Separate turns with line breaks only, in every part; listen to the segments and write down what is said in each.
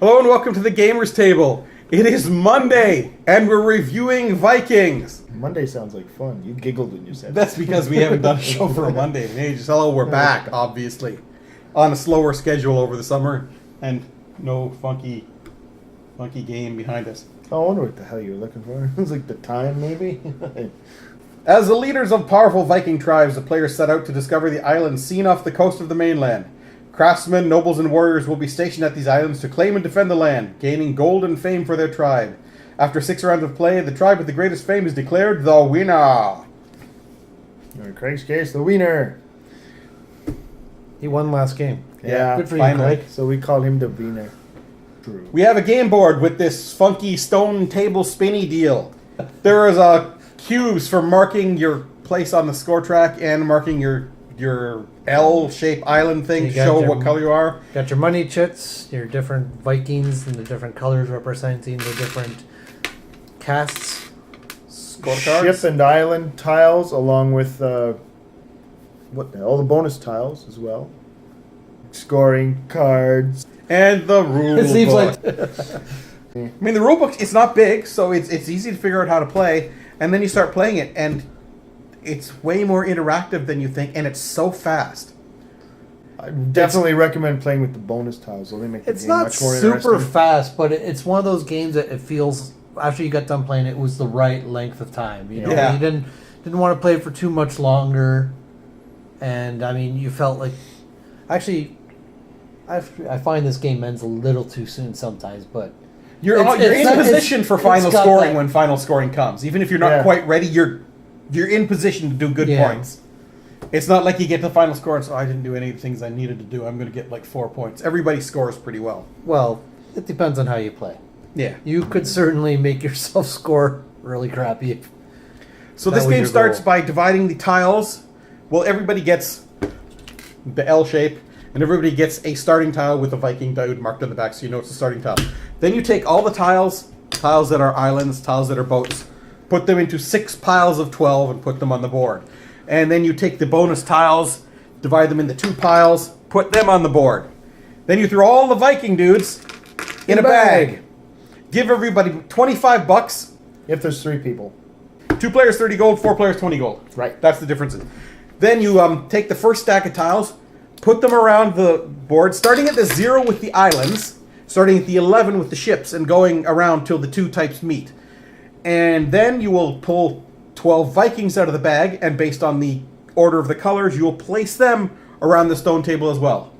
Hello and welcome to the Gamers Table. It is Monday, and we're reviewing Vikings.
Monday sounds like fun. You giggled when you said
That's because we haven't done a show for a Monday in ages. Hello, we're back, obviously, on a slower schedule over the summer, and no funky game behind us.
I wonder what the hell you were looking for. It was like the time, maybe?
As the leaders of powerful Viking tribes, the players set out to discover the islands seen off the coast of the mainland. Craftsmen, nobles, and warriors will be stationed at these islands to claim and defend the land, gaining gold and fame for their tribe. After 6 rounds of play, the tribe with the greatest fame is declared the winner.
In Craig's case, the wiener.
He won last game.
Yeah,
Good for you,
finally.
Craig.
So we call him the wiener. True.
We have a game board with this funky stone table spinny deal. There is cubes for marking your place on the score track and marking your L-shaped island thing
You
to
got
show
your-
what color you are.
Got your money chits, your different Vikings, and the different colors representing the different casts.
Scorecards.
Ship and island tiles, along with all the bonus tiles as well. Scoring cards.
And the rule
It seems
book.
like
I mean, the rule book, it's not big, so it's easy to figure out how to play. And then you start playing it, and it's way more interactive than you think, and it's so fast.
I definitely recommend playing with the bonus tiles. They make the
it's
game
not
much more
super
interesting.
fast, but it's one of those games that it feels after you got done playing it was the right length of time. You know,
Yeah.
you didn't want to play it for too much longer, and I mean, you felt like actually. I find this game ends a little too soon sometimes, but
You're
It's-
in
it's-
position for final
it's got
scoring
that-
when final scoring comes. Even if you're not
Yeah.
quite ready, you're in position to do good
Yeah.
points. It's not like you get to the final score and so I didn't do any of the things I needed to do. I'm going to get like 4 points. Everybody scores pretty well.
well, it depends on how you play.
Yeah.
You could certainly make yourself score really crappy. If
So
That
this
was
game
your
starts
goal.
by dividing the tiles. Well, everybody gets the L shape, and everybody gets a starting tile with a Viking dude marked on the back so you know it's a starting tile. Then you take all the tiles that are islands, tiles that are boats, put them into 6 piles of 12 and put them on the board. And then you take the bonus tiles, divide them into 2 piles, put them on the board. Then you throw all the Viking dudes in a bag. Give everybody $25.
If there's 3 people.
2 players 30 gold, 4 players 20 gold.
Right.
That's the difference. Then you take the first stack of tiles, put them around the board, starting at the 0 with the islands, starting at the 11 with the ships, and going around till the 2 types meet. And then you will pull 12 Vikings out of the bag, and based on the order of the colors, you will place them around the stone table as well.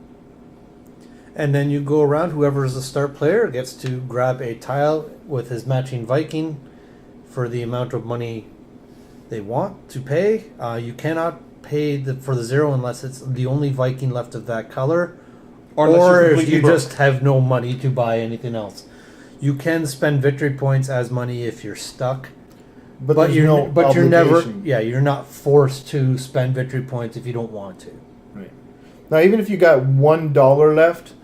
And then you go around, whoever is the start player gets to grab a tile with his matching Viking for the amount of money they want to pay. You cannot pay for the 0 unless it's the only Viking left of that color,
Or unless you're
if
completely
you
broke.
just have no money to buy anything else. You can spend victory points as money if you're stuck,
But there's
you're
no
you're never
obligation.
you're not forced to spend victory points if you don't want to.
Right. Now, even if you got $1 left,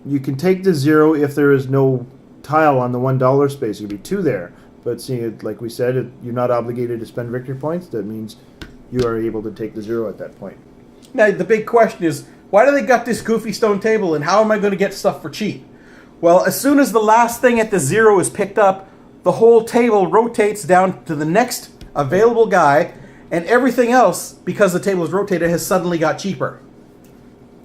you can take the 0 if there is no tile on the $1 space. There'd be 2 there. But seeing it, like we said, you're not obligated to spend victory points. That means you are able to take the 0 at that point.
Now, the big question is, why do they got this goofy stone table, and how am I going to get stuff for cheap? Well, as soon as the last thing at the 0 is picked up, the whole table rotates down to the next available guy, and everything else, because the table is rotated, has suddenly got cheaper.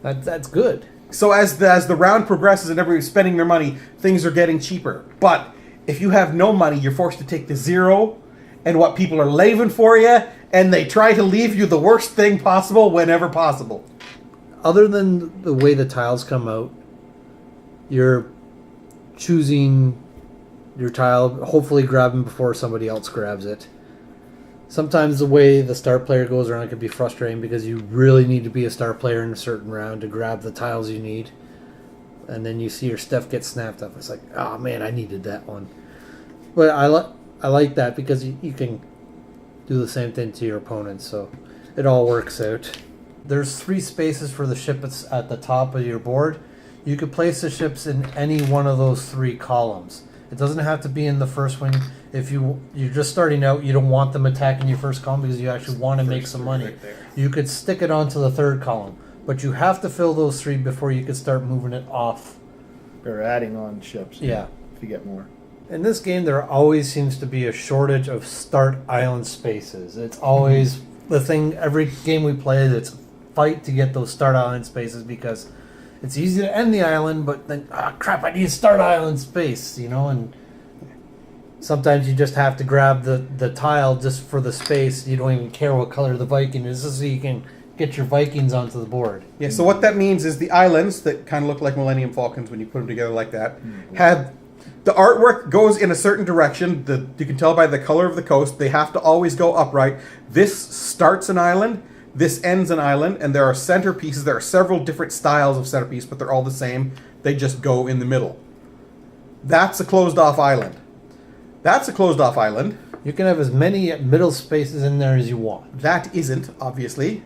That's good.
So as the round progresses and everybody's spending their money, things are getting cheaper. But if you have no money, you're forced to take the 0 and what people are laving for you, and they try to leave you the worst thing possible whenever possible.
Other than the way the tiles come out, you're choosing your tile, hopefully grabbing before somebody else grabs it. Sometimes the way the star player goes around can be frustrating because you really need to be a star player in a certain round to grab the tiles you need. And then you see your stuff get snapped up. It's like, oh man, I needed that one. But I like that because you can do the same thing to your opponents, so it all works out. There's 3 spaces for the ship at the top of your board. You could place the ships in any one of those 3 columns. It doesn't have to be in the first one. If you're just starting out, you don't want them attacking your first column because you actually want to make some money.
Right there.
You could stick it onto the 3rd column, but you have to fill those 3 before you could start moving it off
or adding on ships.
Yeah.
If you get more.
In this game, there always seems to be a shortage of start island spaces. It's always the thing. Every game we play, it's a fight to get those start island spaces because it's easy to end the island, but then crap, I need a start island space, and sometimes you just have to grab the tile just for the space. You don't even care what color the Viking is, just so you can get your Vikings onto the board.
Yeah, so what that means is the islands that kind of look like Millennium Falcons when you put them together like that have the artwork goes in a certain direction. You can tell by the color of the coast. They have to always go upright. This starts an island. This ends an island, and there are centerpieces. There are several different styles of centerpiece, but they're all the same. They just go in the middle. That's a closed-off island. That's a closed-off island.
You can have as many middle spaces in there as you want.
That isn't, obviously.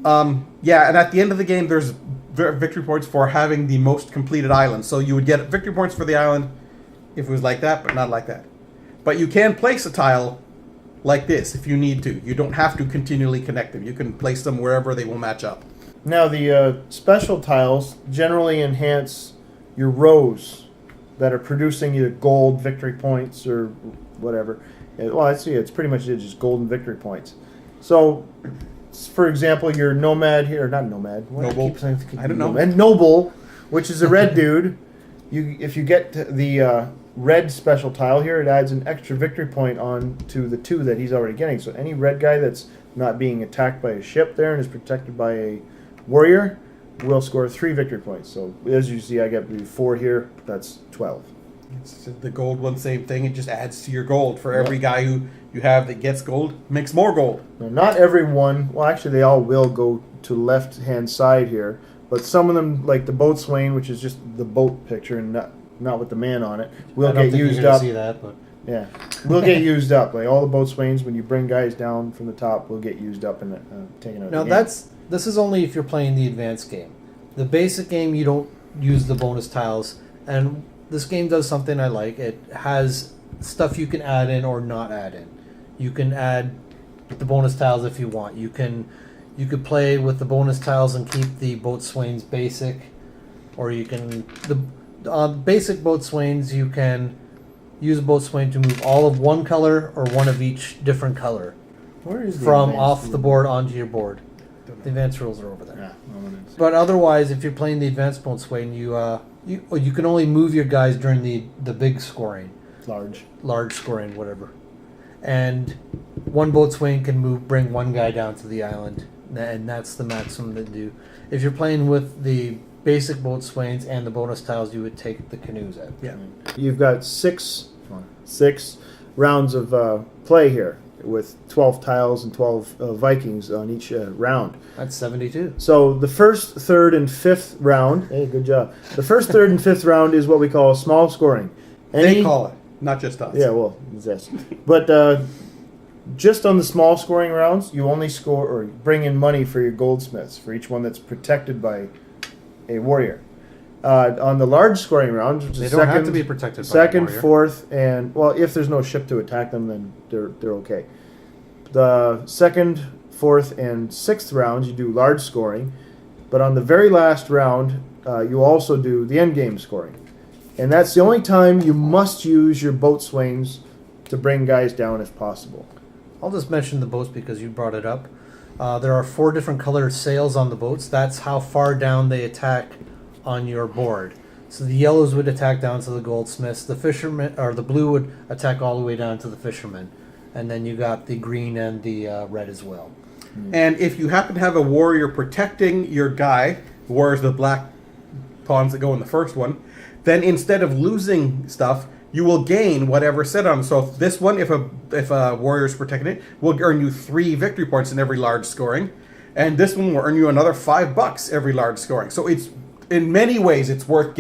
Yeah, and at the end of the game, there's victory points for having the most completed island. So you would get victory points for the island if it was like that, but not like that. But you can place a tile like this if you need to. You don't have to continually connect them. You can place them wherever they will match up.
Now, the special tiles generally enhance your rows that are producing either gold victory points or whatever. Well, I see it's pretty much just golden victory points. So, for example, your nomad here, not nomad.
Noble. I don't know.
And noble, which is a red dude. If you get the red special tile here, it adds an extra victory point on to the 2 that he's already getting. So any red guy that's not being attacked by a ship there and is protected by a warrior will score 3 victory points. So as you see, I get 4 here. That's 12.
It's the gold one, same thing. It just adds to your gold. For every guy who you have that gets gold, makes more gold.
Now, not everyone, well, actually, they all will go to left-hand side here. But some of them, like the boatswain, which is just the boat picture and not with the man on it, will get used up.
See that, but
Yeah, will get used up. Like all the boatswains, when you bring guys down from the top, will get used up and taken out.
now this is only if you're playing the advanced game. The basic game, you don't use the bonus tiles, and this game does something I like. It has stuff you can add in or not add in. You can add the bonus tiles if you want. You could play with the bonus tiles and keep the boatswains basic, or you can the basic boatswains you can use a boatswain to move all of one color or one of each different color
Where is the
from
advanced
off the
rule?
board onto your board. The advanced rules are over there.
Yeah, well, it is.
But otherwise, if you're playing the advanced boatswain, you can only move your guys during the big scoring, large scoring, whatever. And one boatswain can bring one guy down to the island, and that's the maximum they do. If you're playing with the basic boatswains and the bonus tiles, you would take the canoes out.
Yeah.
You've got six rounds of play here with 12 tiles and 12 Vikings on each round.
That's 72.
So the first, third, and fifth round. Hey, good job. The first, third, and fifth round is what we call small scoring.
They call it, not just us.
Yeah, well, yes. But just on the small scoring rounds, you only score or bring in money for your goldsmiths for each one that's protected by a warrior. On the large scoring rounds, which
They
is
don't
second,
have to be protected by a
second,
warrior.
fourth, and well, if there's no ship to attack them, then they're okay. The second, fourth, and sixth rounds, you do large scoring, but on the very last round, you also do the end game scoring, and that's the only time you must use your boatswains to bring guys down if possible.
I'll just mention the boats because you brought it up. There are 4 different colored sails on the boats. That's how far down they attack on your board. So the yellows would attack down to the goldsmiths. The fishermen, or the blue would attack all the way down to the fishermen. And then you got the green and the red as well.
And if you happen to have a warrior protecting your guy, the warrior's the black pawns that go in the first one, then instead of losing stuff, you will gain whatever set on. So this one, if a warrior's protecting it, will earn you 3 victory points in every large scoring, and this one will earn you another $5 every large scoring. So it's in many ways it's worth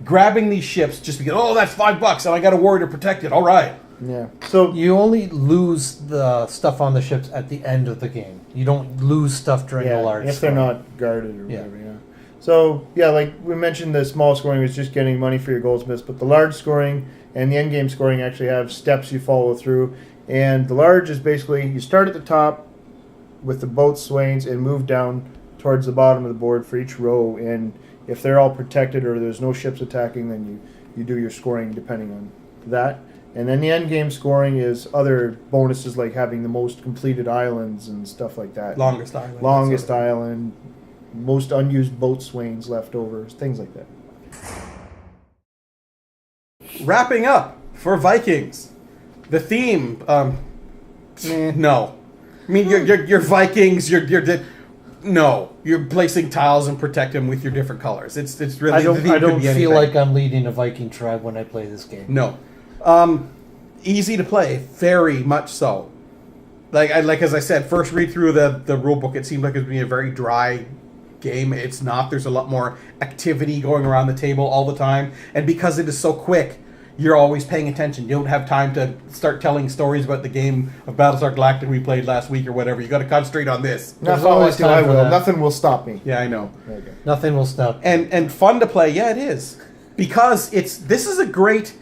grabbing these ships just because that's $5 and I got a warrior to protect it. All right.
Yeah. So
You only lose the stuff on the ships at the end of the game. You don't lose stuff during the large
if
scoring.
they're not guarded or whatever. Yeah. So yeah, like we mentioned, the small scoring was just getting money for your goldsmiths, but the large scoring and the end game scoring actually have steps you follow through. And the large is basically you start at the top with the boatswains and move down towards the bottom of the board for each row, and If they're all protected or there's no ships attacking, then you do your scoring depending on that. And then the end game scoring is other bonuses like having the most completed islands and stuff like that.
Longest island.
Longest island, most unused boat swains left over, things like that.
Wrapping up for Vikings, the theme. No, I mean you're Vikings. No, you're placing tiles and protect them with your different colors. It's really.
I don't
the theme could be
feel
anything.
like I'm leading a Viking tribe when I play this game.
No. Easy to play, very much so. Like as I said, first read through the rule book, it seemed like it would be a very dry game. It's not. There's a lot more activity going around the table all the time, and because it is so quick, you're always paying attention. You don't have time to start telling stories about the game of Battlestar Galactica we played last week or whatever. You got to concentrate on this.
There's
Not
always
until
time
I
for
will.
that.
Nothing will stop me.
Yeah, I know.
Okay.
Nothing will stop.
And fun to play. Yeah, it is, because this is a great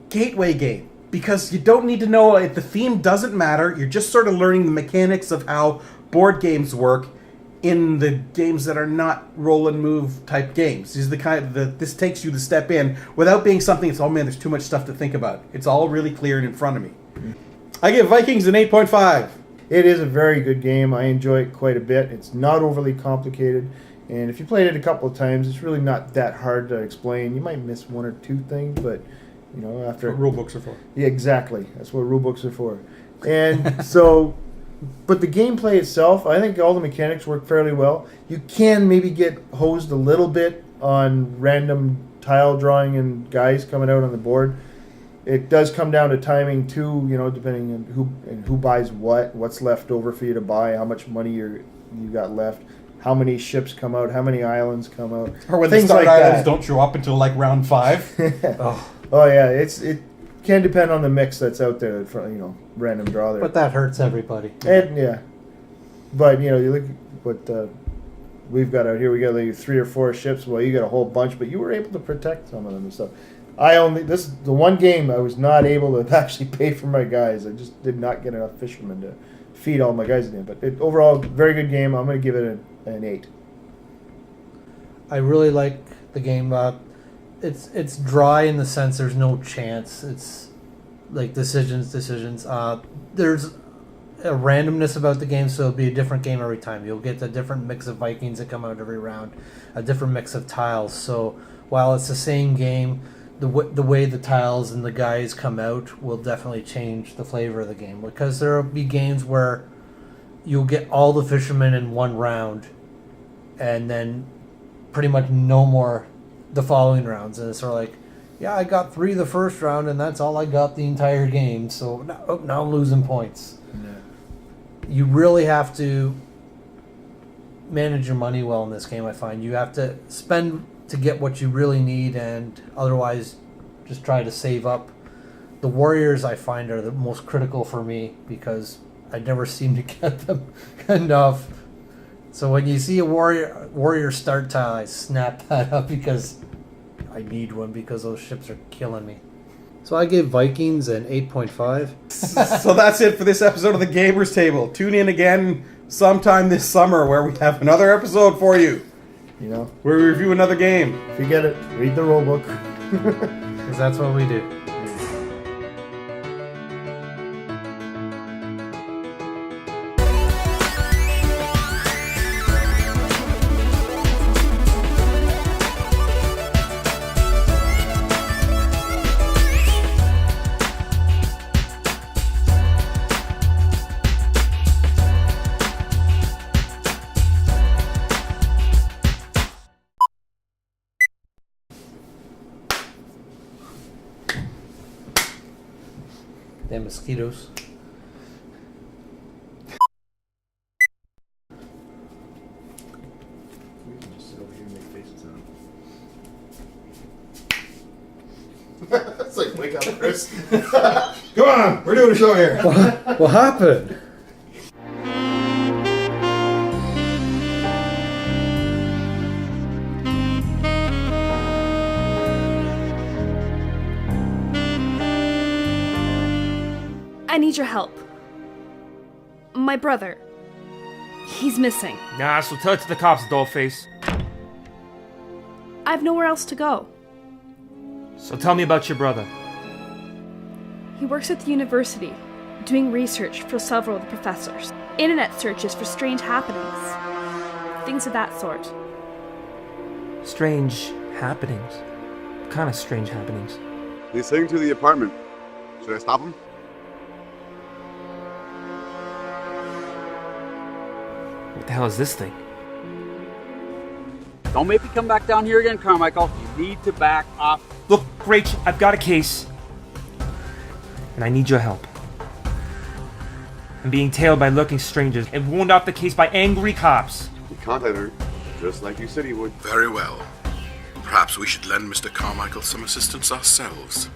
gateway game. Because you don't need to know, the theme doesn't matter. You're just sort of learning the mechanics of how board games work in the games that are not roll and move type games. This is the kind of this takes you the step in without being something that's, oh man, there's too much stuff to think about. It's all really clear and in front of me. I give Vikings an 8.5.
It is a very good game. I enjoy it quite a bit. It's not overly complicated. And if you played it a couple of times, it's really not that hard to explain. You might miss one or two things, but after
That's what rule books are for.
Yeah, exactly. That's what rule books are for. And so, but the gameplay itself, I think all the mechanics work fairly well. You can maybe get hosed a little bit on random tile drawing and guys coming out on the board. It does come down to timing too, depending on who buys what's left over for you to buy, how much money you got left, how many ships come out, how many islands come out.
Or when
things
the start
like
islands
that.
don't show up until like round 5.
Oh yeah, it can depend on the mix that's out there for random draw there.
But that hurts everybody.
And yeah, but you look what we've got out here. We got like 3 or 4 ships. Well, you got a whole bunch, but you were able to protect some of them and stuff. This is the one game I was not able to actually pay for my guys. I just did not get enough fishermen to feed all my guys in. But overall, very good game. I'm going to give it an 8.
I really like the game. It's dry in the sense there's no chance. It's like decisions. There's a randomness about the game, so it'll be a different game every time. You'll get a different mix of Vikings that come out every round, a different mix of tiles. So while it's the same game, the way the tiles and the guys come out will definitely change the flavor of the game. Because there will be games where you'll get all the fishermen in one round, and then pretty much no more the following rounds, and it's sort of like, yeah, I got 3 the first round, and that's all I got the entire game. So now I'm losing points.
Yeah.
You really have to manage your money well in this game. I find you have to spend to get what you really need, and otherwise, just try to save up. The warriors I find are the most critical for me because I never seem to get them enough. So when you see a warrior start tile, I snap that up because I need one because those ships are killing me. So I gave Vikings an 8.5.
So that's it for this episode of the Gamers Table. Tune in again sometime this summer where we have another episode for you. Where we review another game.
If you get it, read the rule book.
Because that's what we do. Damn mosquitoes.
We can just sit over here and make faces at him. It's like, wake up, Chris.
Come on, we're doing a show here.
What happened?
I need your help. My brother. He's missing.
Nah, so tell it to the cops, dollface.
I have nowhere else to go.
So tell me about your brother.
He works at the university, doing research for several of the professors. Internet searches for strange happenings. Things of that sort.
Strange happenings? What kind of strange happenings?
He's heading to the apartment. Should I stop him?
What the hell is this thing?
Don't make me come back down here again, Carmichael. You need to back off.
Look, Rach, I've got a case. And I need your help. I'm being tailed by lurking strangers and warned off the case by angry cops.
He contacted her, just like you said he would.
Very well. Perhaps we should lend Mr. Carmichael some assistance ourselves.